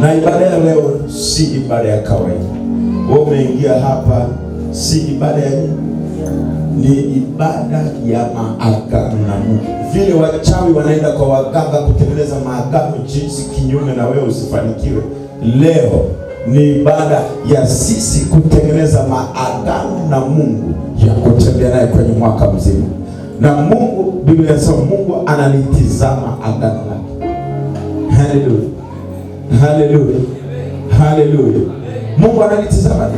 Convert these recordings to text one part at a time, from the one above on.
Na ibada ya leo si ibada ya kawaida. Wewe umeingia hapa si ibada ya nini? Ni ibada ya maagano na Mungu. Vile wachawi wanaenda kwa waganga kutengeneza maagano jinsi kinyume na wewe usifanikiwe, leo ni ibada ya sisi kutengeneza maagano na Mungu ya kutembea naye kwenye mwaka mzima. Na Mungu, Biblia inasema Mungu analitizama agano lake. Haleluya. Haleluya. Haleluya. Mungu analitizama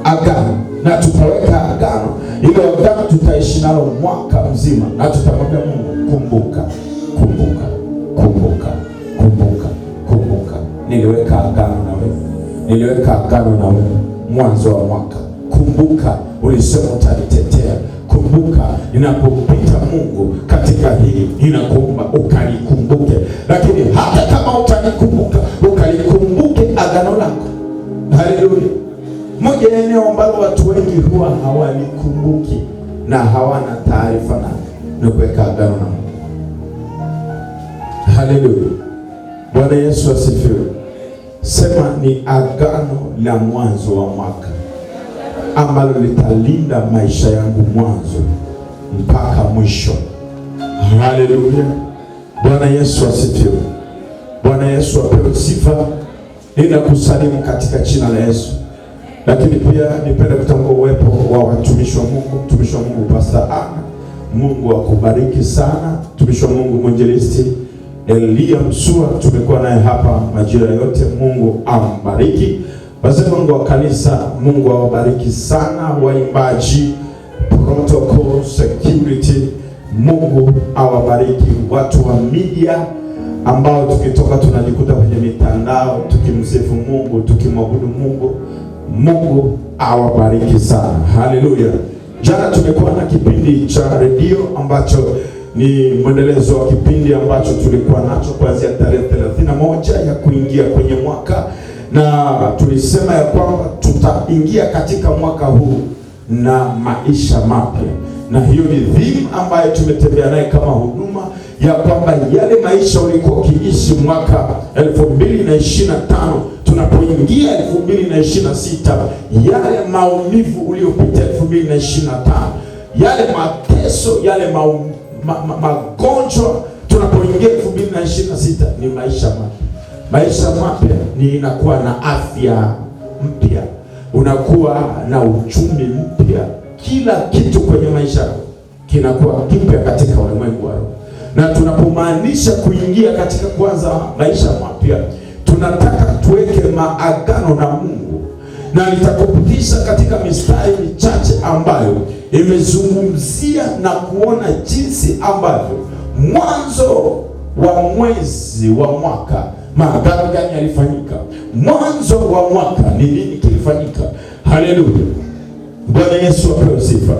agano, na tutaweka agano ili agano tutaishi nalo mwaka mzima, na tutamwambia Mungu, kumbuka, kumbuka, kumbuka, kumbuka, kumbuka, niliweka agano na wewe, niliweka agano na wewe mwanzo wa mwaka. Kumbuka ulisema utanitetea. Kumbuka ninapopita Mungu katika hili, ninakuomba ukalikumbuke. Lakini hata kama utanikumbuka, ukalikumbuke agano lako. Haleluya. Moja ya eneo ambalo watu wengi huwa hawalikumbuki na hawana taarifa na ni kuweka agano na Mungu. Haleluya. Bwana Yesu asifiwe. Sema ni agano la mwanzo wa mwaka ambalo litalinda maisha yangu mwanzo mpaka mwisho. Haleluya. Bwana Yesu asifiwe. Bwana Yesu apewe sifa. Ninakusalimu katika jina la Yesu. Lakini pia nipende kutambua uwepo wa watumishi wa Mungu. Mtumishi wa Mungu Pastor Ana, Mungu akubariki sana. Mtumishi wa Mungu Mwinjilisti Elia Msua, tumekuwa naye hapa majira yote. Mungu ambariki. Wazee wangu wa kanisa, Mungu awabariki sana. Waimbaji, protocol, security, Mungu awabariki. Watu wa media ambao tukitoka tunajikuta kwenye mitandao tukimsifu Mungu, tukimwabudu Mungu, Mungu awabariki sana. Haleluya. Jana tumekuwa na kipindi cha redio ambacho ni mwendelezo wa kipindi ambacho tulikuwa nacho kuanzia tarehe 31 ya kuingia kwenye mwaka, na tulisema ya kwamba tutaingia katika mwaka huu na maisha mapya, na hiyo ni theme ambayo tumetembea naye kama huduma, ya kwamba yale maisha ulikuwa ukiishi mwaka 2025, tunapoingia 2026, yale maumivu uliyopita 2025, yale mateso, yale magonjwa, tunapoingia 2026 ni maisha mapya. Maisha mapya ni inakuwa na afya mpya, unakuwa na uchumi mpya, kila kitu kwenye maisha kinakuwa kipya katika ulimwengu wa roho. Na tunapomaanisha kuingia katika kwanza maisha mapya, tunataka tuweke maagano na Mungu, na nitakupitisha katika mistari michache ambayo imezungumzia na kuona jinsi ambavyo mwanzo wa mwezi wa mwaka maagano gani yalifanyika, mwanzo wa mwaka ni nini kilifanyika. Haleluya. Bwana Yesu apewe sifa.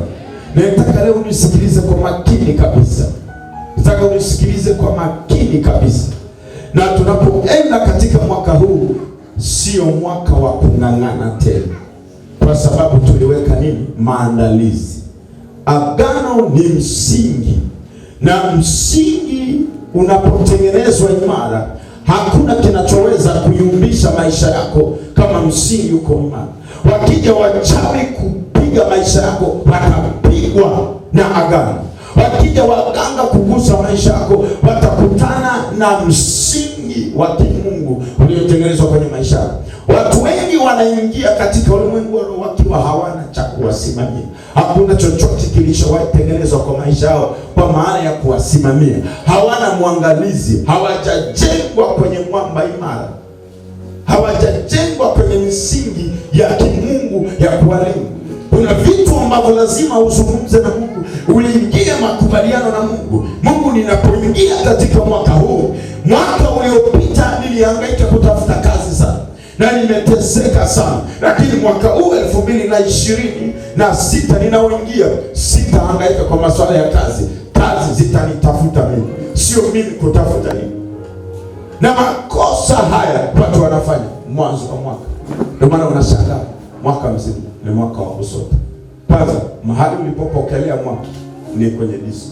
Na nataka leo unisikilize kwa makini kabisa. Nataka unisikilize kwa makini kabisa. Na tunapoenda katika mwaka huu, sio mwaka wa kung'ang'ana tena, kwa sababu tuliweka nini? Maandalizi. Agano ni msingi, na msingi unapotengenezwa imara, hakuna kinachoweza kuyumbisha maisha yako kama msingi uko imara. Wakija wachawi kupiga maisha yako, watapigwa na agano. Wakija waganga kugusa maisha yako, watakutana na msingi wa kimungu uliotengenezwa kwenye maisha yako. Watu wengi wanaingia katika ulimwengu wakiwa hawana cha kuwasimamia. Hakuna chochote kilichowahi tengenezwa kwa maisha yao kwa maana ya kuwasimamia. Hawana mwangalizi, hawajajengwa kwenye mwamba imara, hawajajengwa kwenye misingi ya kimungu ya kuwalinda. Kuna vitu ambavyo lazima uzungumze na Mungu, uliingia makubaliano na Mungu. Mungu, ninapoingia katika mwaka huu, mwaka uliopita nilihangaika kutafuta kazi sana na nimeteseka sana, lakini mwaka huu 2026 ninaoingia, sitahangaika kwa masuala ya kazi. Kazi zitanitafuta mimi, sio mimi kutafuta mimi. Na makosa haya watu wanafanya mwanzo wa mwaka. Ndio maana unashangaa mwaka mzima ni mwaka wa kusota. Kwanza mahali ulipopokelea mwaka ni kwenye disco.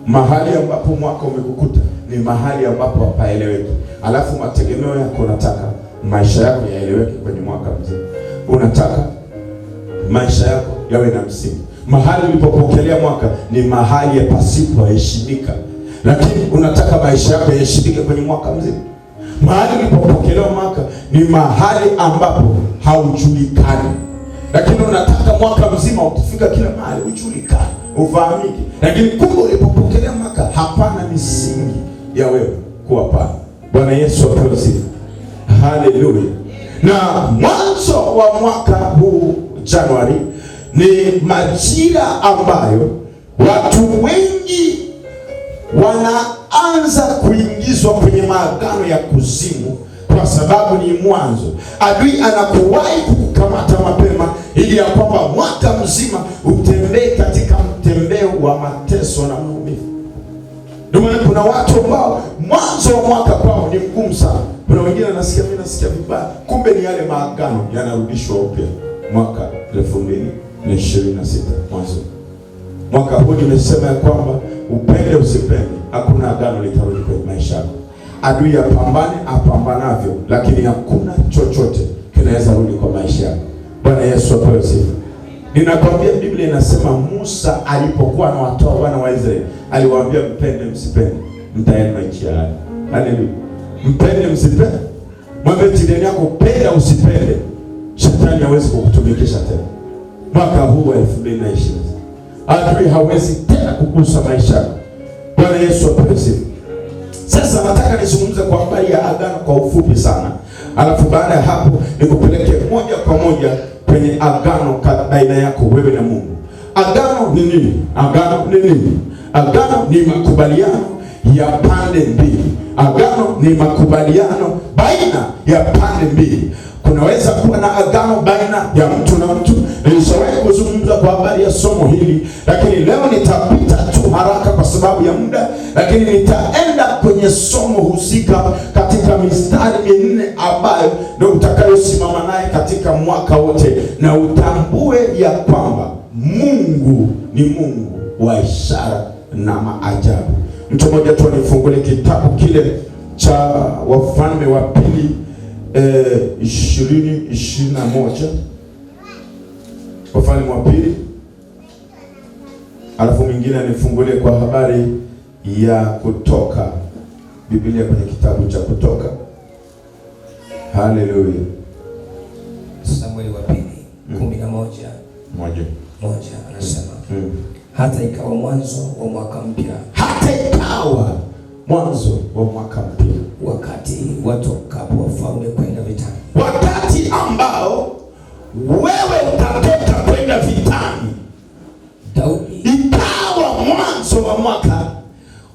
Mahali ambapo mwaka umekukuta ni mahali ambapo hapaeleweki. Alafu mategemeo yako, unataka maisha yako yaeleweke kwenye mwaka mzima. Unataka maisha yako yawe na msingi. Mahali ulipopokelea mwaka ni mahali ya pasipoheshimika. Lakini unataka maisha yako yaheshimike kwenye mwaka mzima. Mahali ulipopokelea mwaka ni mahali ambapo haujulikani. Lakini unataka mwaka mzima ukifika kila mahali ujulikane, ufahamike. Lakini kumbe ulipopokelea mwaka hapana misingi ya wewe kuwa pale. Bwana Yesu apewe sifa. Haleluya. Na mwanzo wa mwaka huu Januari ni majira ambayo watu wengi wanaanza kuingizwa kwenye maagano ya kuzimu, kwa sababu ni mwanzo. Adui anakuwahi kukukamata mapema ili ya kwamba mwaka mzima utembee katika mtembeo wa mateso na maumivu. Ndio maana kuna watu ambao mwanzo wa mwaka kwao ni mgumu sana. Kuna wengine nasikia mimi nasikia vibaya, kumbe ni yale maagano yanarudishwa upya mwaka 2026 mwanzo. Mwaka huu nimesema ya kwamba upende usipende, hakuna agano litarudi kwenye maisha yako. Adui apambanavyo, lakini hakuna chochote kinaweza rudi kwa maisha yako. Bwana Yesu apewe sifa. Ninakwambia Biblia inasema Musa alipokuwa anawatoa wana wa Israeli, aliwaambia mpende msipende, mtaenda nchi ya ahadi. Haleluya. Mpende msipende. Mwambie jirani yako penda usipende, shetani hawezi kukutumikisha tena. Mwaka huu wa 2020 adui hawezi tena kugusa maisha yako. Bwana Yesu apewe sifa. Sasa nataka nizungumze kwa habari ya agano kwa ufupi sana. Alafu baada ya hapo nikupeleke moja kwa moja kwenye agano baina yako wewe na Mungu. Agano ni nini? Agano ni nini? Agano ni makubaliano ya pande mbili. Agano ni makubaliano baina ya pande mbili. Kunaweza kuwa na agano baina ya mtu na mtu. Nilishawahi kuzungumza kwa habari ya somo hili, lakini leo nitapita tu haraka kwa sababu ya muda, lakini nitaenda kwenye somo husika katika mistari 4 ambayo ndio utakayosimama naye katika mwaka wote, na utambue ya kwamba Mungu ni Mungu wa ishara na maajabu. Mtu mmoja tu anifungulie kitabu kile cha Wafalme wa Pili 20:21. Wafalme wa Pili. Alafu mwingine anifungulie kwa habari ya Kutoka. Biblia kwenye kitabu cha Kutoka. Haleluya. Samueli wa Pili 11:1 anasema hata ikawa mwanzo wa mwaka mpya, hata ikawa mwanzo wa mwaka mpya, wakati watokapo wafalme kwenda vitani, wakati ambao wewe utatoka kwenda vitani. Daudi, ikawa mwanzo wa mwaka,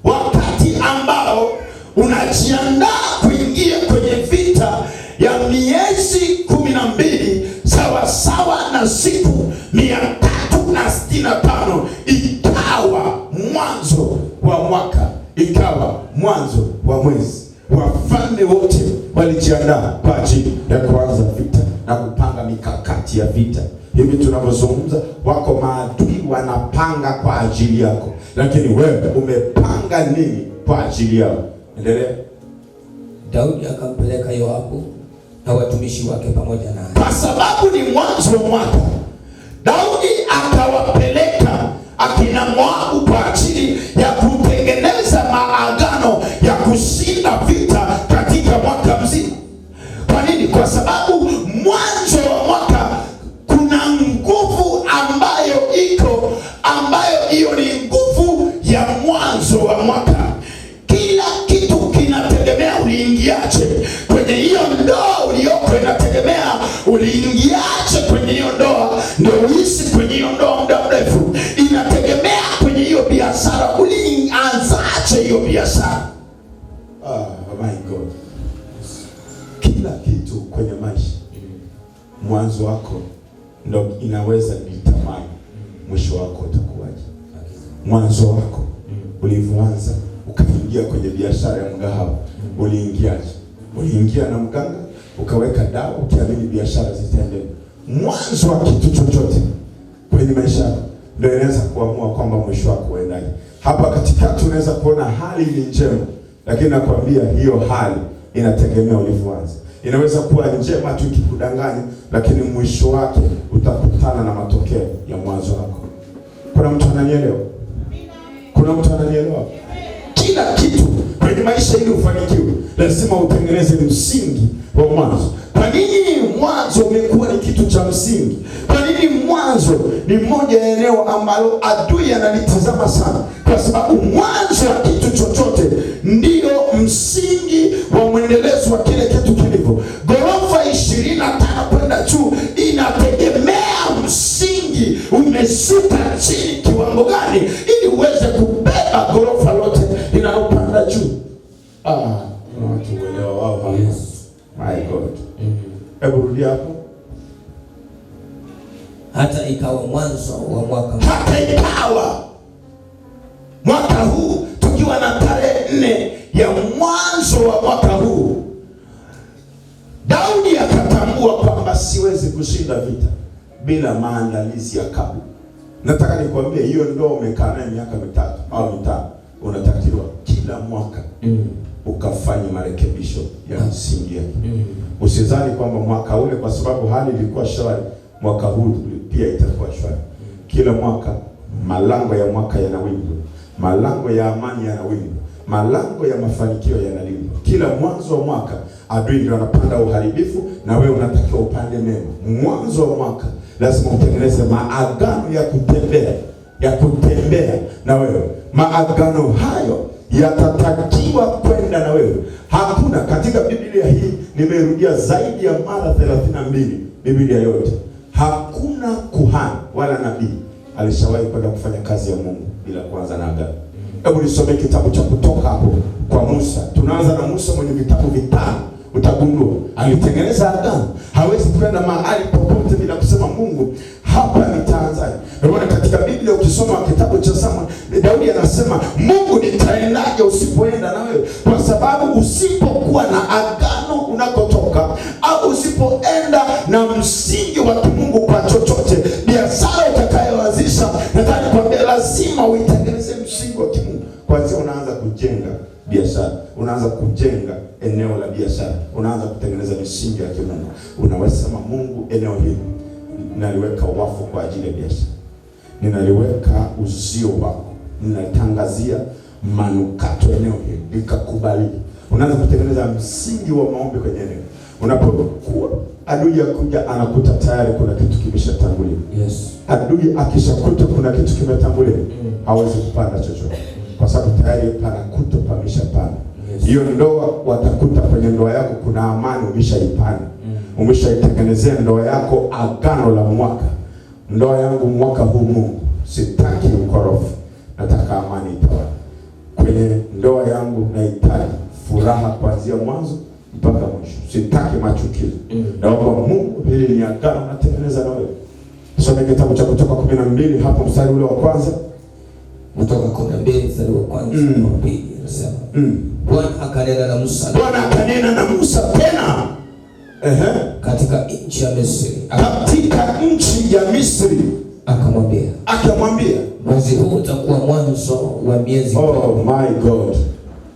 wakati ambao unajiandaa kuingia kwenye vita ya miezi 12 sawa sawa na siku 365. Ikawa mwanzo wa mwaka, ikawa mwanzo wa mwezi. Wafalme wote walijiandaa kwa ajili ya kuanza vita na kupanga mikakati ya vita. Hivi tunavyozungumza, wako maadui wanapanga kwa ajili yako, lakini wewe umepanga nini kwa ajili yao? Endelea. Daudi akampeleka Yoabu na watumishi wake pamoja naye. Kwa sababu ni mwanzo wa mwaka, Daudi akawapeleka akina Moabu kwa ajili ya kutengeneza maagano ya kushinda vita katika mwaka mzima. Kwa nini? Kwa sababu mwanzo wa mwaka kuna nguvu ambayo iko, ambayo hiyo ni nguvu ya mwanzo wa mwaka. Kila kitu kinategemea uliingiaje kwenye hiyo ndoa uliyoko, inategemea uliingiaje kwenye hiyo ndoa ndio uishi kwenye hiyo ndoa muda mrefu. Inategemea kwenye hiyo biashara ulianzaje hiyo biashara. My God. Kila kitu kwenye maisha mwanzo wako ndio inaweza kutamani mwisho wako utakuwaje. Mwanzo wako ulivyoanza ukaingia kwenye biashara ya mgahawa, uliingiaje? Uliingia na mganga ukaweka dawa ukiamini biashara zitaendelea. Mwanzo wa kitu chochote kwenye maisha ndio inaweza kuamua kwamba mwisho wako uendaje. Hapa katikati unaweza kuona hali ni njema, lakini nakwambia hiyo hali inategemea ulivyoanza. Inaweza kuwa njema tu ikikudanganya, lakini mwisho wake utakutana na matokeo ya mwanzo wako. Kuna mtu ananielewa? Kuna mtu ananielewa? Kila kitu kwenye maisha ili ufanikiwe lazima utengeneze msingi wa mwanzo. Kwa nini mwanzo umekuwa ni kitu cha msingi? Kwa nini mwanzo ni moja ya eneo ambalo adui analitazama sana? Kwa sababu mwanzo wa kitu chochote ndio msingi wa mwendelezo wa kile kitu kilivyo. Ghorofa 25 kwenda juu inategemea msingi umeshuka chini kiwango gani ili uweze kubeba ghorofa lote linalopanda juu. Watu uelewa wao. Yes. My God. Hebu rudia hapo. Hata ikawa mwanzo wa mwaka. Hata ikawa mwaka huu tukiwa na tarehe 4 ya mwanzo wa mwaka huu, Daudi akatambua kwamba siwezi kushinda vita bila maandalizi ya kabla. Nataka nikwambie hiyo ndio umekaa nayo miaka 3 au 5, unatakiwa kila mwaka ukafanya marekebisho ya msingi yake. Usizani kwamba mwaka ule kwa sababu hali ilikuwa shwari, mwaka huu pia itakuwa shwari. Kila mwaka malango ya mwaka yanawindwa, malango ya amani yanawindwa, malango ya mafanikio yanalindwa. Kila mwanzo wa mwaka adui ndio anapanda uharibifu, na wewe unatakiwa upande mema. Mwanzo wa mwaka lazima utengeneze maagano ya kutembea na wewe. Maagano hayo yatatakiwa kwenda na wewe. Hakuna katika Biblia hii, nimerudia zaidi ya mara 32 Biblia yote, hakuna kuhani wala nabii alishawahi kwenda kufanya kazi ya Mungu bila kuanza na agano. Hebu nisome kitabu cha Kutoka hapo kwa Musa. Tunaanza na Musa mwenye vitabu 5. Utagundua alitengeneza agano. Hawezi kwenda mahali popote bila kusema Mungu, hapa nitaanzaje? Ndio maana katika Biblia ukisoma kitabu cha Samuel, Daudi anasema Mungu, nitaendaje usipoenda na wewe? Kwa sababu usipokuwa na agano unakotoka, au usipoenda na msingi wa Mungu kwa chochote, biashara utakayoanzisha, nataka nikwambie lazima uitengeneze msingi wa Mungu. Kwanza unaanza kujenga biashara, unaanza kujenga eneo la biashara, unaanza kutengeneza misingi ya kimungu. Unawasema Mungu, eneo hili ninaliweka wafu kwa ajili ya biashara, ninaliweka uzio wako, ninatangazia manukato eneo hili likakubali. Unaanza kutengeneza msingi wa maombi kwenye eneo. Unapokuwa adui akuja anakuta tayari kuna kitu kimeshatangulia. Yes. Adui akishakuta kuna kitu kimetangulia, hawezi kupanda chochote, kwa sababu tayari panakuta pameshapanda. Hiyo ndoa watakuta kwenye ndoa yako kuna amani, umeshaipanda. Umeshaitengenezea ndoa yako agano la mwaka. Ndoa yangu mwaka huu Mungu, sitaki ukorofi, nataka amani itawale. Kwenye ndoa yangu nahitaji furaha kuanzia mwanzo mpaka mwisho. Sitaki machukizo. Naomba Mungu, hili ni agano natengeneza na wewe. Soma kitabu cha Kutoka 12 hapo mstari ule wa kwanza. Kutoka 12 mstari wa kwanza na pili anasema, Bwana akanena na Musa. Bwana akanena na Musa tena. Katika nchi ya Misri. Katika nchi ya Misri akamwambia, mwezi huu utakuwa mwanzo wa miezi. Oh my God.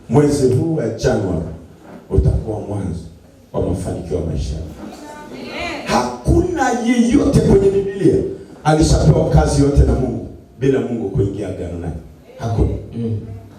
Mwezi huu wa Januari utakuwa mwanzo wa mafanikio ya maisha. Hakuna yeyote kwenye Biblia alishapewa kazi yote na Mungu bila Mungu kuingia agano naye. Hakuna.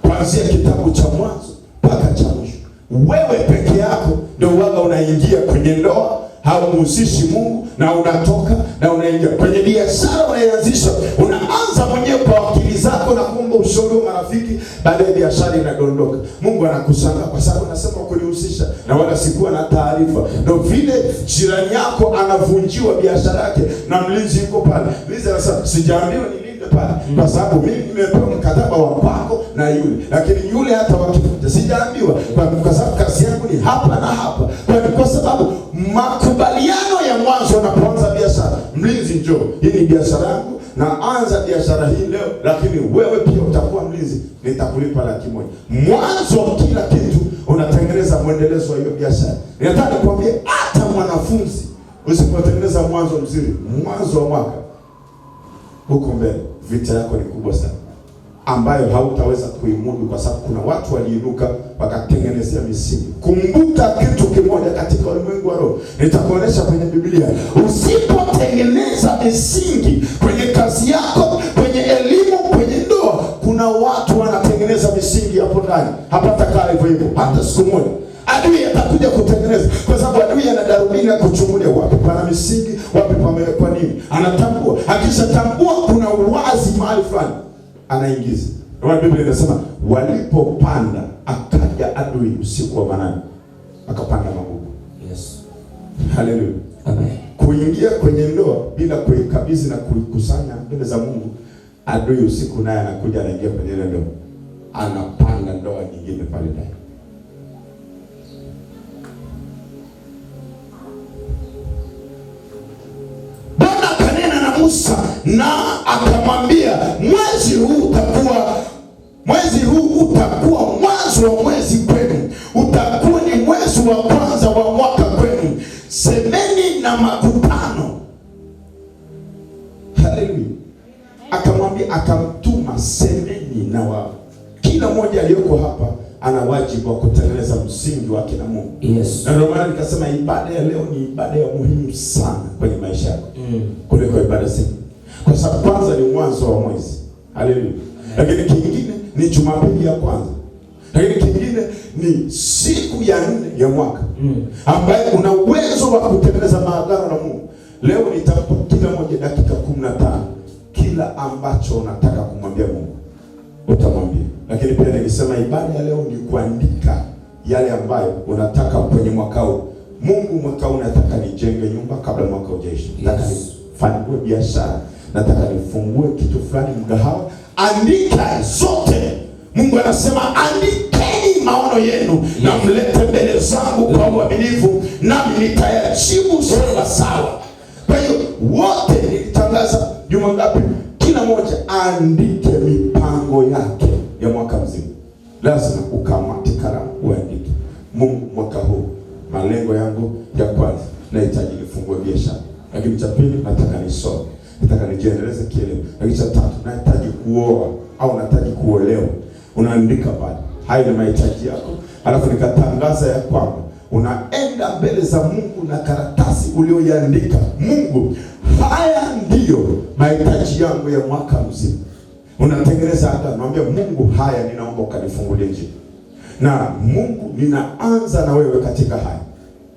Kuanzia kitabu cha Mwanzo mpaka cha mwisho, wewe peke yako ndio waga unaingia kwenye ndoa, haumuhusishi Mungu, na unatoka na unaingia kwenye biashara unaanzisha. Unaanza mwenyewe kwa akili zako na kuomba ushauri wa marafiki, baadaye biashara inadondoka. Mungu anakushangaa kwa sababu anasema kunihusisha na wala sikuwa na taarifa. Ndio vile jirani yako anavunjiwa biashara yake na mlinzi yuko pale. Mlinzi anasema sijaambiwa nilinde pale, kwa sababu mimi nimepewa mkataba wa kwako na yule, lakini yule hata wakikuja sijaambiwa, kwa sababu kazi yangu ni hapa na hapa. Kwa sababu makubaliano ya mwanzo unapoanza biashara, mlinzi njoo, hii ni biashara yangu, na anza biashara hii leo, lakini wewe pia utakuwa mlinzi, nitakulipa 100,000. Mwanzo kila kitu unatengeneza mwendelezo wa hiyo biashara. Ninataka kuambia hata mwanafunzi usipotengeneza mwanzo mzuri, mwanzo wa mwaka huko mbele vita yako ni kubwa sana, ambayo hautaweza kuimudu, kwa sababu kuna watu waliinuka wakatengenezea misingi. Kumbuka kitu kimoja katika ulimwengu wa roho, nitakuonesha kwenye Biblia. Usipotengeneza misingi kwenye kazi yako, kwenye elimu, kwenye ndoa, kuna watu wanatengeneza misingi hapo ndani, hapatakaa hivyo hivyo hata siku moja. Adui atakuja kutengeneza, kwa sababu adui ana darubini ya kuchungulia wapi pana misingi, wapi pamewekwa nini. Anatambua, akishatambua kuna uwazi mahali fulani, anaingiza. Kwa Biblia inasema walipopanda, akaja adui usiku wa manane, akapanda magugu. Yes. Haleluya. Amen. Kuingia kwenye ndoa bila kuikabidhi na kuikusanya mbele za Mungu, adui usiku naye anakuja, anaingia kwenye ile ndoa, anapanda ndoa nyingine pale ndani. Bwana kanena na Musa na akamwambia, mwezi huu utakuwa mwanzo wa mwezi kwenu, utakuwa ni mwezi wa kwanza wa mwaka kwenu. Semeni na makutano. Haleluya. Akamwambia, akamtuma semeni na wao. Kila mmoja aliyoko hapa ana wajibu wa kutengeneza msingi wake na Mungu. Yes. Na ndio maana nikasema ibada ya leo ni ibada ya muhimu sana kwenye maisha yako. Kuliko ibada zingine. Kwa sababu kwanza ni mwanzo wa mwezi. Haleluya. Lakini kingine ni Jumapili ya kwanza. Lakini kingine ni siku ya 4 ya mwaka. Ambaye una uwezo wa kutengeneza maagano na Mungu. Leo nitakupa kila moja dakika 15. Kila ambacho unataka kumwambia Mungu utamwambia. Lakini pia nilisema ibada ya leo ni kuandika yale ambayo unataka kwenye mwaka huu. Mungu, mwaka huu nataka nijenge nyumba kabla mwaka hujaisha. Nataka nifungue biashara, nataka nifungue kitu fulani, mgahawa. Andika zote. Mungu anasema andikeni maono yenu, na mlete mbele zangu kwa uaminifu, nami nitayajibu sawa sawa. Kwa hiyo wote nilitangaza juma ngapi? Kila mmoja aandike mipango yake ya mwaka mzima. Lazima ukamate kalamu uandike. Mungu, mwaka huu malengo yangu ya kwanza, nahitaji nifungue biashara. Lakini cha pili, nataka nisome, nataka nijiendeleze kielimu. Lakini cha tatu, nahitaji kuoa au nahitaji kuolewa. Unaandika pale. Hayo ni mahitaji yako. Alafu nikatangaza ya kwamba unaenda mbele za Mungu na karatasi ulioiandika. Mungu, haya ndiyo mahitaji yangu ya mwaka mzima. Unatengeneza agano, unamwambia Mungu, haya ninaomba ukanifungulie njia. Na Mungu, ninaanza na wewe katika haya.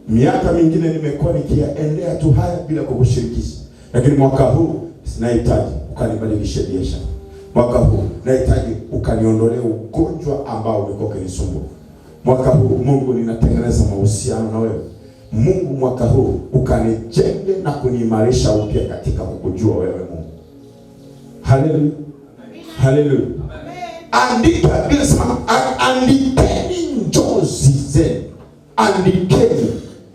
Miaka mingine nimekuwa nikiendea tu haya bila kukushirikisha. Lakini mwaka huu nahitaji ukanibadilishe biashara. Mwaka huu nahitaji ukaniondolee ugonjwa ambao umekuwa ukinisumbua. Mwaka huu Mungu, ninatengeneza mahusiano na wewe. Mungu, mwaka huu ukanijenge na kuniimarisha upya katika kukujua wewe Mungu. Haleluya. Haleluya. Andika, bila sema andikeni njozi zenu. Andikeni.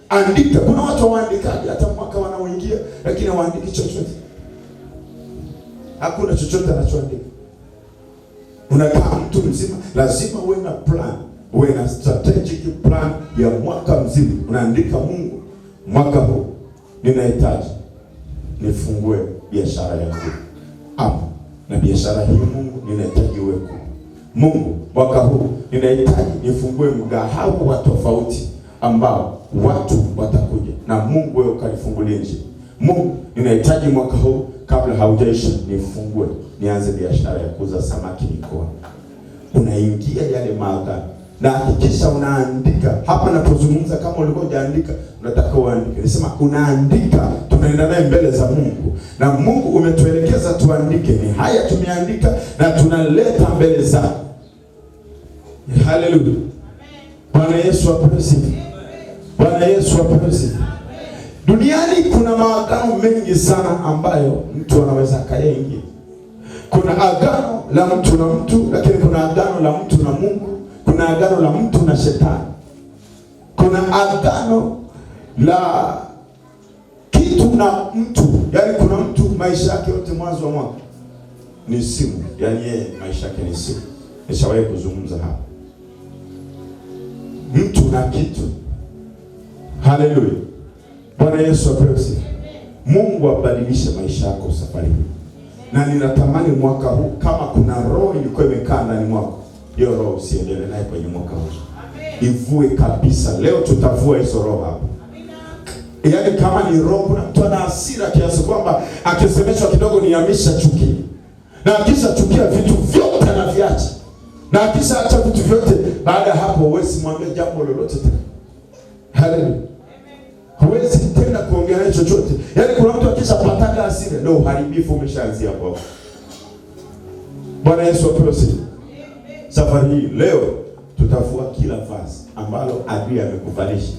Andika. Kuna watu waandikaji hata mwaka wanaoingia, lakini hawaandiki chochote. Hakuna chochote anachoandika. Unakaa mtu mzima, lazima uwe na plan, uwe na strategic plan ya mwaka mzima. Unaandika, Mungu, mwaka huu ninahitaji nifungue biashara yangu. Na biashara hii Mungu, ninahitaji uwe kuu. Mungu, mwaka huu ninahitaji nifungue mgahawa wa tofauti ambao watu watakuja. Na Mungu, wewe ukanifungulie njia. Mungu, ninahitaji mwaka huu kabla haujaisha nifungue, nianze biashara ya kuuza samaki mikoa. Unaingia yale maagano. Na hakikisha unaandika. Hapa napozungumza, kama ulikuwa hujaandika, unataka uandike. Nisema unaandika, tunaenda naye mbele za Mungu. Na Mungu umetuelekeza tuandike. Ni haya tumeandika na tunaleta mbele za. Haleluya. Bwana Yesu apewe sifa. Bwana Yesu apewe sifa. Duniani kuna maagano mengi sana ambayo mtu anaweza akaingia. Kuna agano la mtu na mtu, lakini kuna agano la mtu na Mungu. Kuna agano la mtu na shetani. Kuna agano la kitu na mtu. Yaani kuna mtu maisha yake yote mwanzo wa mwaka ni simu. Yaani yeye maisha yake ni simu. Nishawahi kuzungumza hapa. Mtu na kitu. Haleluya. Bwana Yesu apewe sifa. Mungu abadilishe maisha yako safari hii. Na ninatamani mwaka huu kama kuna roho ilikuwa imekaa ndani mwako, hiyo roho usiendelee naye kwenye mwaka huu. Ivue kabisa. Leo tutavua hizo roho hapa. Yaani kama ni roho, kuna mtu ana hasira kiasi kwamba akisemeshwa kidogo nihamisha chuki. Na akisha chukia vitu vyote anaviacha. Na akisha acha vitu vyote, baada ya hapo huwezi mwambia jambo lolote tena. Haleluya. Huwezi tena kuongea naye chochote. Yaani kuna mtu akisha pataka hasira, ndio uharibifu umeshaanzia hapo. Bwana Yesu apewe sifa. Safari hii leo tutavua kila vazi ambalo adui amekuvalisha.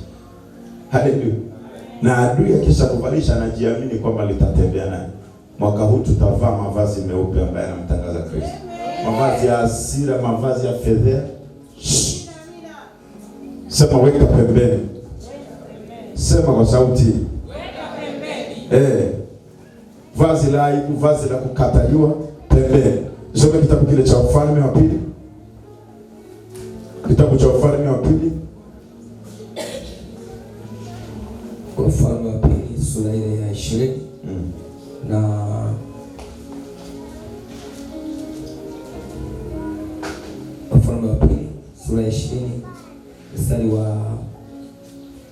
Haleluya. Na adui akisha kuvalisha anajiamini kwamba litatembea naye. Mwaka huu tutavaa mavazi meupe ambayo yanamtangaza Kristo. Mavazi ya hasira, mavazi ya fedheha. Sema weka pembeni. Sema kwa sauti. Weka pembeni. Vazi la aibu, vazi la kukataliwa pembeni. Soma kitabu kile cha Wafalme wa Pili. Kitabu cha Wafalme wa Pili. Wafalme wa Pili sura ile ya 20 na Wafalme wa Pili sura ya 20 mstari wa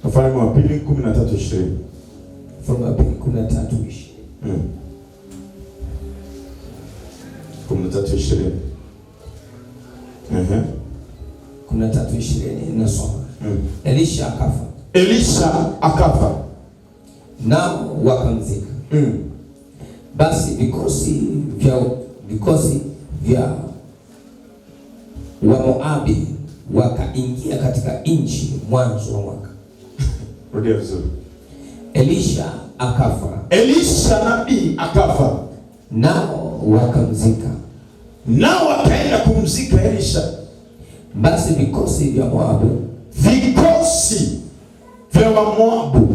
Wafalme wa Pili 13:20. Wafalme wa Pili 13:20. 13:20. 13:20 nasoma. Elisha akafa. Elisha akafa. Nao wakamzika. Basi vikosi vya Wamoabi wakaingia katika nchi mwanzo wa mwaka. Rudia vizuri. Elisha akafa. Elisha nabii akafa. Nao wakamzika. Nao wakaenda kumzika Elisha. Basi vikosi vya Moabu, vikosi vya Moabu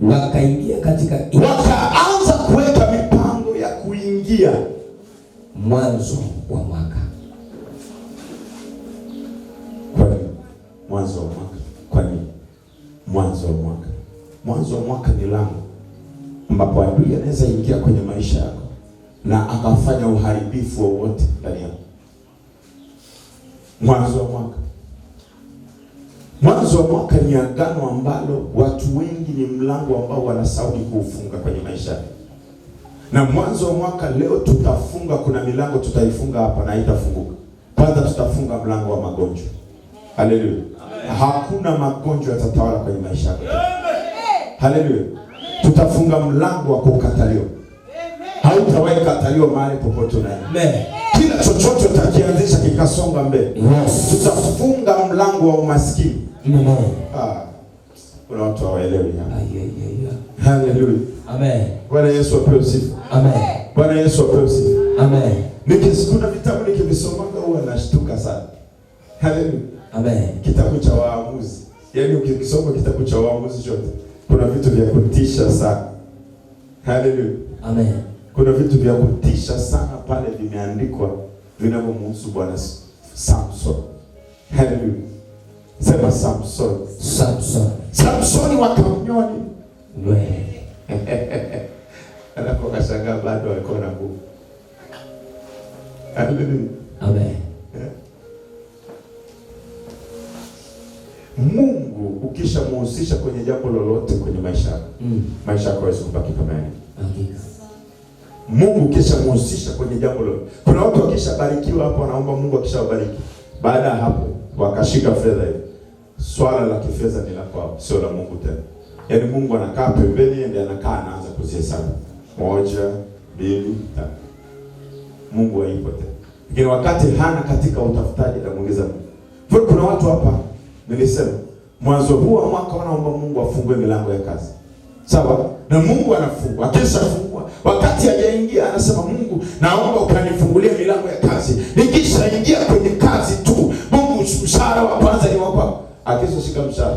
wakaingia katika nchi, wakaanza kuweka mipango ya kuingia mwanzo wa mwaka. Kwa nini mwanzo wa mwaka? Kwa nini mwanzo wa mwaka? Mwanzo wa mwaka ni lango ambapo adui anaweza ingia kwenye maisha yako na akafanya uharibifu wowote ndani yako. Mwanzo wa mwaka. Mwanzo wa mwaka ni agano ambalo watu wengi ni mlango ambao wanasahau kuufunga kwenye maisha. Na mwanzo wa mwaka leo tutafunga, kuna milango tutaifunga hapa na haitafunguka. Kwanza tutafunga mlango wa magonjwa. Haleluya. Hakuna magonjwa yatatawala kwenye maisha yako. Haleluya. Tutafunga mlango wa kukataliwa. Hautawahi kukataliwa mahali popote unaenda. Kila chochote utakianzisha kikasonga mbele. Tutafunga mlango wa umaskini. Kuna watu hawaelewi hapa. Haleluya. Amen. Bwana Yesu apewe sifa. Amen. Bwana Yesu apewe sifa. Amen. Nikisikia vitabu nikivisoma huwa nashtuka sana. Haleluya. Amen. Kitabu cha Waamuzi. Yaani ukisoma kitabu cha Waamuzi chote kuna vitu vya kutisha sana. Haleluya. Amen. Kuna vitu vya kutisha sana pale vimeandikwa vinavyomhusu Bwana Samson. Haleluya. Sema Samson. Samson. Samson wakamnyoni. Nywele. Alafu akashangaa bado alikuwa na nguvu. Haleluya. Amen. Mungu ukishamhusisha kwenye jambo lolote kwenye maisha yako, maisha yako hayawezi kubaki kama yale. Mungu ukishamhusisha kwenye jambo lolote. Kuna watu wakishabarikiwa hapo wanaomba Mungu akishawabariki. Baada ya hapo wakashika fedha hiyo. Swala la kifedha ni la kwao, sio la Mungu tena. Yaani Mungu anakaa pembeni ndiye anakaa anaanza kuzihesabu. 1, 2, 3. Mungu hayupo tena. Lakini wakati hana katika utafutaji na muongeza Mungu. Kwa kuna watu hapa nilisema mwanzo huu wa mwaka wanaomba Mungu afungue milango ya kazi. Sawa? Na Mungu anafungua. Akishafungua, wakati hajaingia anasema Mungu, naomba ukanifungulie milango ya kazi. Nikishaingia kwenye kazi tu, Mungu mshahara wa kwanza ni wako. Akishashika mshahara.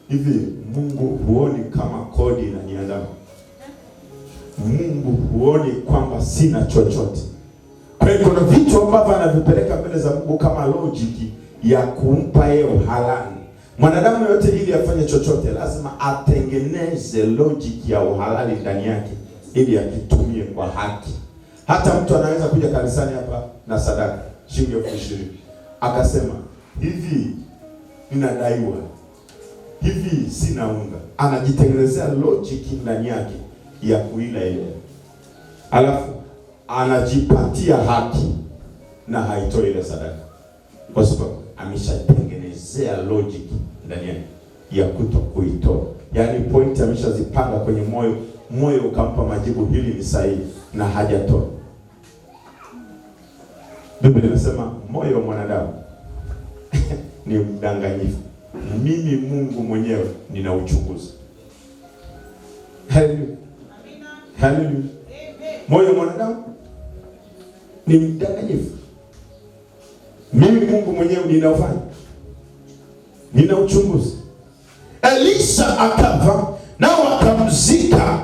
Hivi Mungu huoni kama kodi inaniandama? Mungu huoni kwamba sina chochote? Kwa hiyo kuna vitu ambavyo anavipeleka mbele za Mungu kama logic ya kumpa yeye uhalali. Mwanadamu yote ili afanye chochote lazima atengeneze logic ya uhalali ndani yake ili akitumie kwa haki. Hata mtu anaweza kuja kanisani hapa na sadaka shilingi 20,000 akasema hivi ninadaiwa, hivi sina unga, anajitengenezea logic ndani yake ya kuila ile, alafu anajipatia haki na haitoi ile sadaka, kwa sababu ameshatengenezea logic ndani yake ya kuto kuitoa. Yaani point ameshazipanga kwenye moyo ukampa majibu hili ni sahihi na hajatoa. Biblia inasema moyo wa mwanadamu ni mdanganyifu, mimi Mungu mwenyewe nina uchunguzi. Haleluya. Haleluya. Moyo wa mwanadamu ni mdanganyifu, mimi Mungu mwenyewe nina uchunguzi. Elisha akafa nao wakamzika.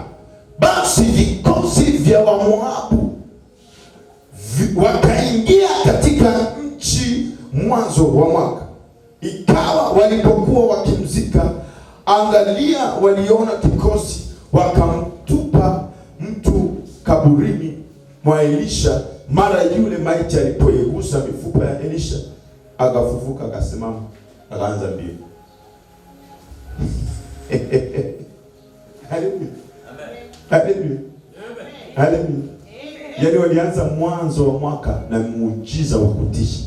Basi vikosi vya Wamoabu wakaingia katika nchi mwanzo wa mwaka. Ikawa walipokuwa wakimzika, angalia, waliona kikosi, wakamtupa mtu kaburini mwa Elisha. Mara yule maiti alipoigusa mifupa ya Elisha, akafufuka, akasimama, akaanza mbio. Haleluya. Haleluya. Haleluya. Yaani walianza mwanzo wa mwaka na muujiza wa kutisha.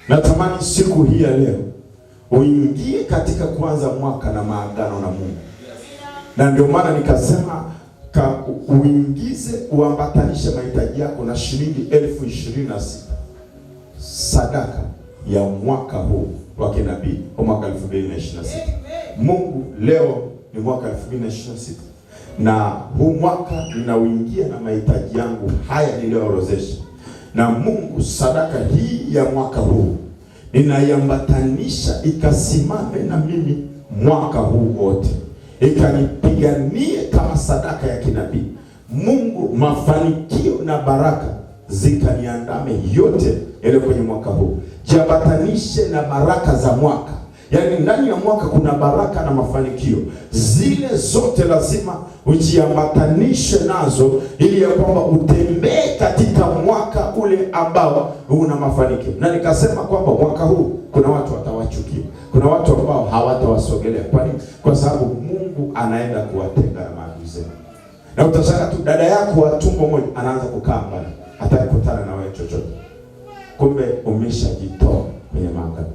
Natamani siku hii ya leo uingie katika kuanza mwaka na maagano na Mungu. Na ndio maana nikasema uingize, uambatanishe mahitaji yako na shilingi 26,000 sadaka ya mwaka huu wa kinabii wa mwaka 2026. Mungu, leo ni mwaka 2026 na huu mwaka ninauingia na mahitaji yangu haya niliyoorodhesha. Na Mungu, sadaka hii ya mwaka huu ninaiambatanisha ikasimame na mimi mwaka huu wote, ikanipiganie kama sadaka ya kinabii. Mungu, mafanikio na baraka zikaniandame yote ile kwenye mwaka huu. Jiambatanishe na baraka za mwaka. Yaani ndani ya mwaka kuna baraka na mafanikio, zile zote lazima ujiambatanishe nazo, ili ya kwamba utembee katika mwaka ule ambao una mafanikio. Na nikasema kwamba mwaka huu kuna watu watawachukia, kuna watu ambao hawatawasogelea. Kwa nini? Kwa sababu Mungu anaenda kuwatenga na maadui zenu. Na utashangaa tu dada yako wa tumbo moja anaanza kukaa mbali, hatakutana na wewe chochote. Kumbe umeshajitoa kwenye maagano.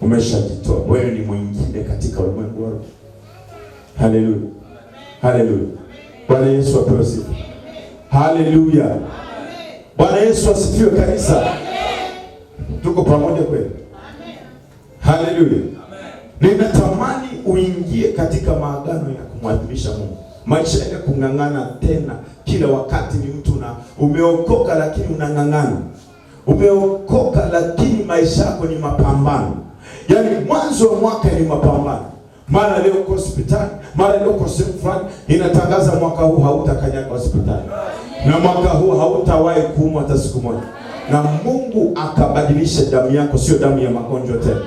Umeshajitoa, wewe ni mwingine katika ulimwengu wako. Haleluya. Haleluya. Bwana Yesu apewe sifa. Haleluya. Bwana Yesu asifiwe kanisa. Tuko pamoja kweli? Haleluya. Ninatamani uingie katika maagano ya kumwadhimisha Mungu. Maisha yale kung'ang'ana tena kila wakati, ni mtu na umeokoka lakini unang'ang'ana. Umeokoka lakini maisha yako ni mapambano. Yaani mwanzo wa mwaka ni mapambano. Mara leo uko hospitali, mara leo uko sehemu fulani, inatangaza mwaka huu hautakanyaga hospitali. Na mwaka huu hautawahi kuumwa hata siku moja. Na Mungu akabadilisha damu yako, sio damu ya magonjwa tena.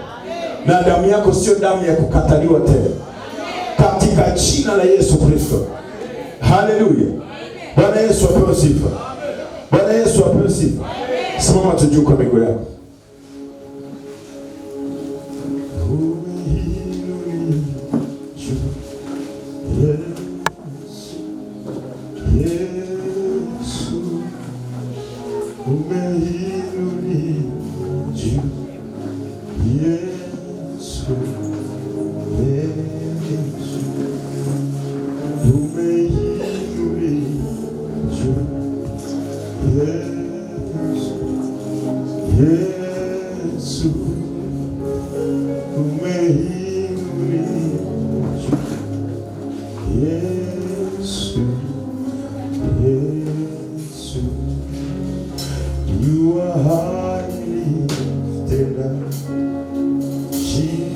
Na damu yako sio damu ya kukataliwa tena. Katika jina la Yesu Kristo. Haleluya. Bwana Yesu apewe sifa. Bwana Yesu apewe sifa. Simama tujue kwa miguu yako. You are highly lifted up, Jesus.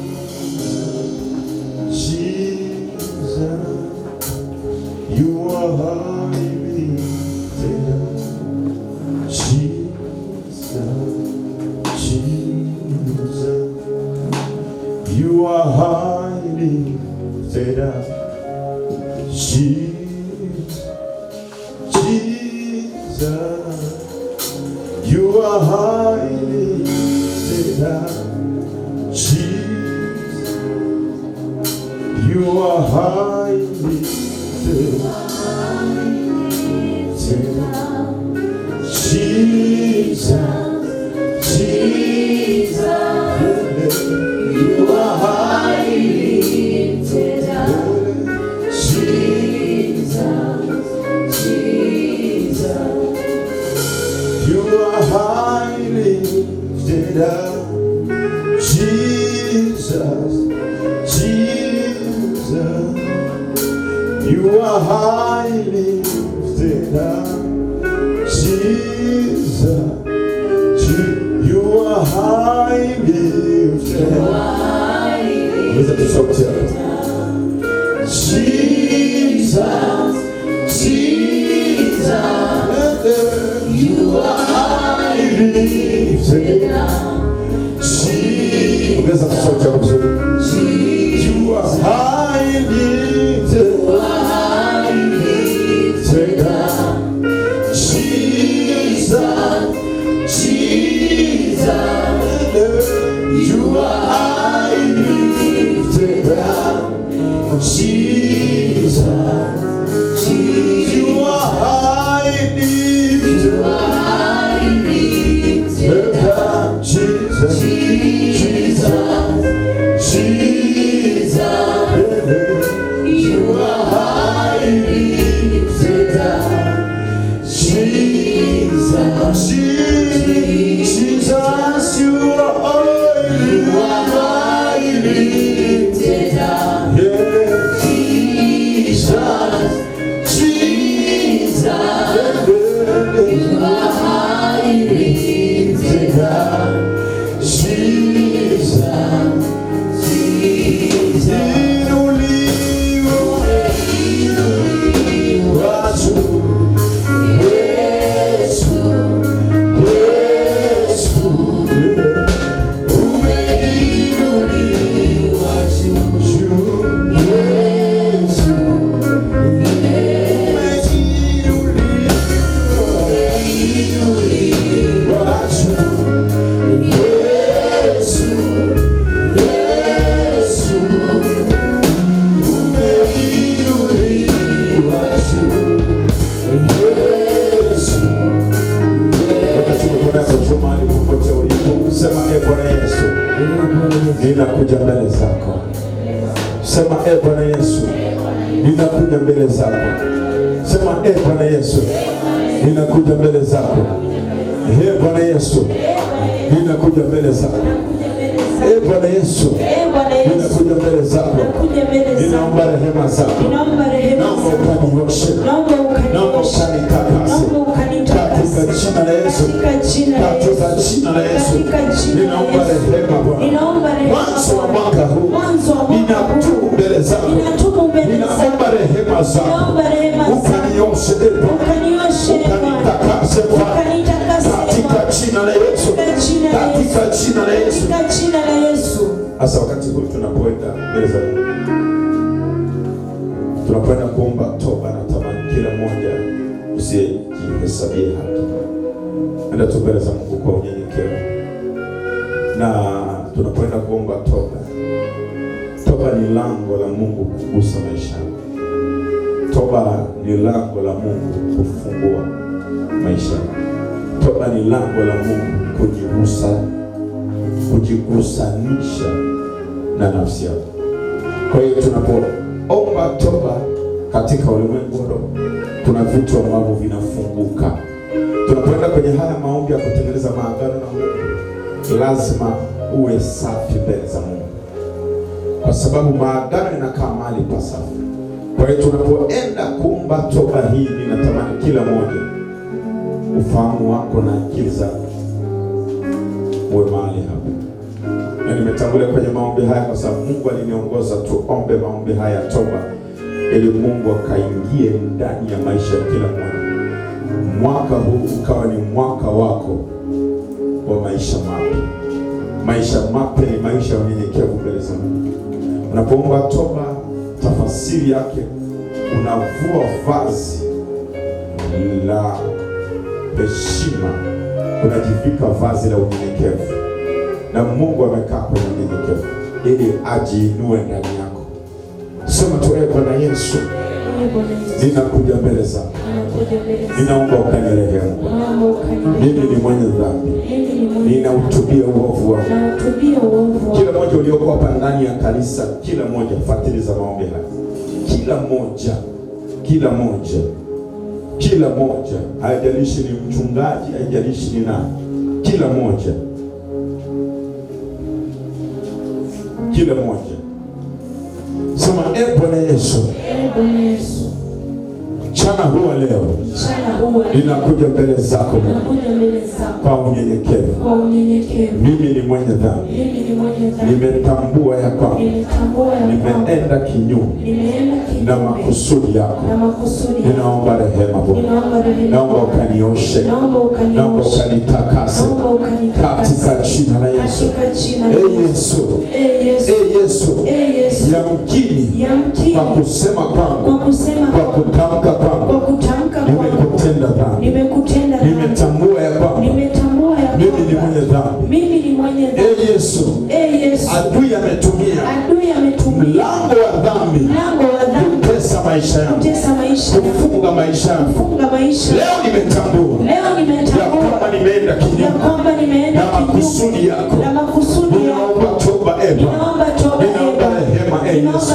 You are highly lifted up, Jesus. You are highly lifted up, Jesus. You are highly lifted up. Jesus, Jesus, you are highly lifted up. Jesus, Jesus, you are highly lifted up. Jesus, Jesus, you are highly lifted up. Jesus, you are highly lifted up. Listen to some here. Jesus, Jesus, you are highly lifted up. Jesus, you are highly lifted up. Jesus, Jesus, you are highly lifted up. Jesus, Jesus, you are highly lifted up. Jesus, Jesus, Jesus, you are highly lifted up. Jesus, Jesus, you are highly lifted up. Jesus, Jesus, you are highly lifted up. Jesus, Jesus. Ninakuja mbele zako. Sema Bwana Yesu, ninakuja mbele zako. Sema Bwana Yesu, ninakuja mbele zako. Bwana Yesu, ninakuja mbele zako. Bwana Yesu, ninakuja mbele zako. Ninaomba rehema zako. Naomba ukanioshe. Naomba ukanitakase. Katika jina la Yesu. Katika jina la Yesu. Ninaomba rehema Bwana. Mwanzo wa mwaka huu ninatubu mbele zako. Ninaomba rehema zako. Ukanioshe ukanitakase katika jina la Yesu. Katika jina la Yesu. Asa wakati huu tunapoenda mbele za Mungu, tunapoenda kuomba toba, na tamani kila mmoja usijihesabie haki. Enda tu mbele za Mungu kwa unyenyekevu. Na tunapoenda kuomba toba, toba ni lango la Mungu kugusa maisha yako. Toba ni lango la Mungu kufungua maisha yako. Toba ni lango la Mungu kujigusanisha na nafsi yako. Kwa hiyo tunapoomba toba katika ulimwengu wa roho, kuna vitu ambavyo vinafunguka. Tunapoenda kwenye haya maombi ya kutengeneza maagano na Mungu, lazima uwe safi mbele za Mungu, kwa sababu maagano yanakaa mahali pasafi. Kwa hiyo tunapoenda kuomba toba hii, ninatamani kila mmoja ufahamu wako na akili zako uwe mahali hapa. Na nimetangulia kwenye maombi haya kwa sababu Mungu aliniongoza tuombe maombi haya toba, ili Mungu akaingie ndani ya maisha ya kila mmoja. Mwaka huu ukawa ni mwaka wako wa maisha mapya. Maisha mapya ni maisha ya unyenyekevu mbele za Mungu. Unapoomba toba, tafasiri yake unavua vazi la heshima, unajivika vazi la unyenyekevu, na Mungu amekaa kwenye unyenyekevu ili ajiinue ndani yako. Sema tu, Bwana Yesu, ninakuja mbele zako, ninaomba ukanirehemu. Mimi ni mwenye dhambi, ninautubia uovu wangu. Kila mmoja ulioko hapa ndani ya kanisa, kila mmoja fuatiliza maombi haya, kila mmoja, haijalishi ni mchungaji, haijalishi ni nani, kila mmoja sema, Bwana Yesu, mchana huu leo ninakuja mbele zako kwa unyenyekevu. Mimi ni mwenye dhambi, nimetambua ya kwamba nimeenda kinyume na makusudi yako. Ninaomba rehema Bwana, naomba ukanioshe, naomba ukanitakase katika jina la Yesu. Yesu, yamkini kwa kusema kwangu, kwa kutamka kwangu, nimekutenda dhambi. Nimetambua ya kwamba mimi ni mwenye dhambi. Yesu, adui ametumia mlango wa dhambi kutesa maisha yangu, kufunga maisha yangu. Leo nimetambua ya kwamba nimeenda kinyume na makusudi yako. Ninaomba toba, ninaomba rehema. Yesu,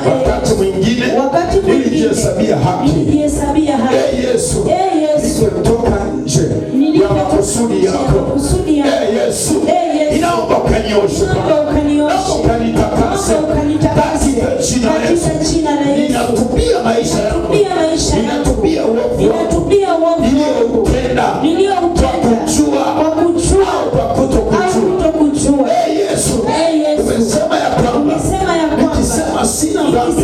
wakati mwingine nilijihesabia haki. Yesu, nilitoka nje ya makusudi yako. Yesu, ninaomba ukanioshe, naomba ukanitakase katika jina la Yesu. Ninatubia maisha yangu, ninatubia uovu niliyoutenda kwa kujua au kwa kutokujua. Yesu, umesema ya kwamba nikisema sina dhambi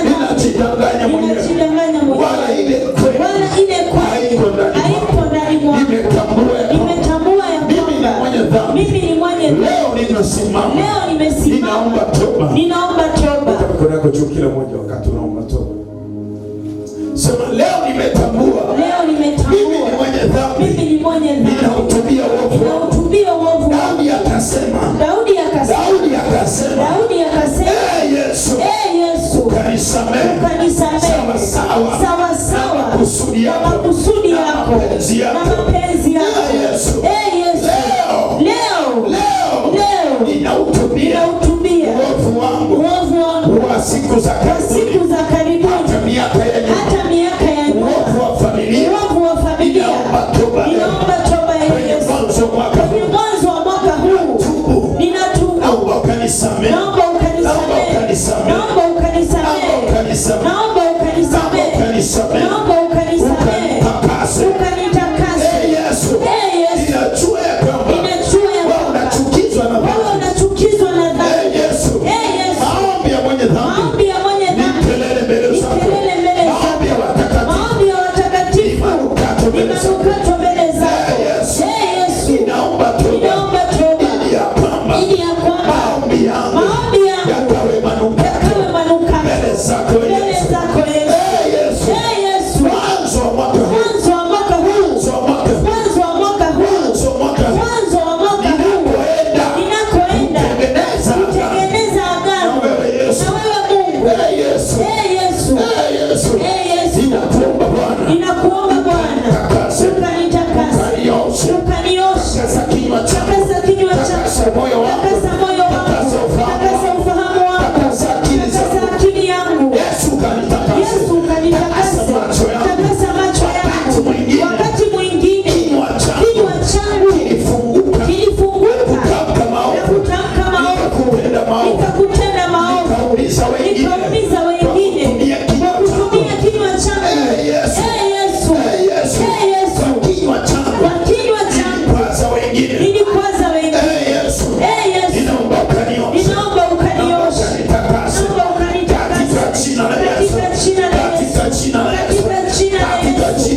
ninajidanganya mwenyewe, wala ile kweli haiko ndani mwangu. Nimetambua ya kwamba mimi ni mwenye dhambi. Leo ninasimama, ninaomba toba. Mikono yako juu, kila mmoja wakati unaomba toba. Sema, leo nimetambua mimi ni mwenye dhambi, ninautubia uovu. Daudi akasema, Yesu, ukanisamehe sawa sawa na makusudi yako na mapenzi yako. Leo ninautubia uovu wangu wa siku za karibuni, hata miaka ya nyuma, uovu wa familia. Ninaomba toba Yesu. Mwanzo wa mwaka huu ninatubu. Naomba ukanisamehe. Ukanitakase. Yesu, ninajua ya kwamba unachukizwa na dhambi. Yesu, maombi ya mwenye dhambi ni kelele mbele zako. Maombi ya watakatifu ni manukato mbele zako. Yesu, ninaomba toba ili ya kwamba maombi yangu yakawe manukato mbele zako. Yesu, mwanzo wa mwaka ninakoenda kutengeneza agano na wewe Mungu. Ninakuomba Bwana, ukanitakase, ukanioshe, takasa kinywa changu, moyo wangu, takasa ufahamu wangu, takasa akili yangu. Yesu, ukanitakase, takasa macho yangu. Wakati mwingine kinywa changu kilifunguka na kutamka maovu, nikakutenda maovu, nikaumiza wengine kwa kutumia kinywa changu. Yesu, kwa kinywa changu nilikwaza wengine. Ninaomba ukanioshe, naomba ukanitakase katika jina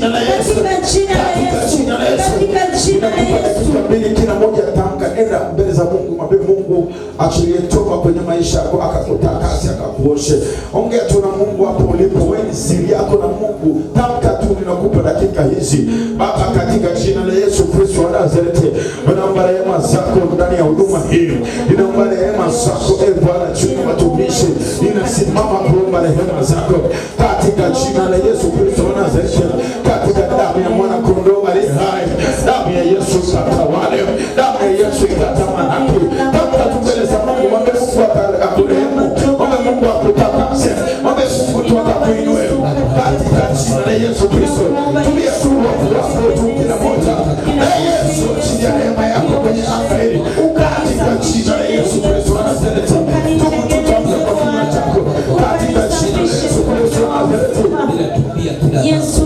la Yesu. Kila mmoja tamka, enda mbele za Mungu, mwambie Mungu achilie toba kwenye maisha yako, akakutakase, akakuoshe. Ongea tu na Mungu hapo ulipo, wewe ni siri yako na Mungu. Tamka tu ninakupa dakika hizi Baba, katika jina la Yesu Kristo wa Nazareti. Ninaomba rehema zako ndani ya huduma hii, ninaomba rehema zako Bwana chini ya watumishi, ninasimama kuomba rehema zako katika jina la Yesu Kristo wa Nazareti, katika damu ya mwana kondoo aliye hai, damu ya Yesu ikatawale, damu ya Yesu ikatamalaki. Tamka tu mbele za Mungu, mwambie Mungu akurehemu, mwambie Mungu akutakase, mwambie Mungu akakuinue katika jina la Yesu Kristo. Tumia tu roho wako tu kila moja, na Yesu chia rehema yako kwenye anga hili katika jina la Yesu Kristo wa Nazareti. Tutamka kwa kinywa chako katika jina la Yesu Kristo wa Nazareti. Yesu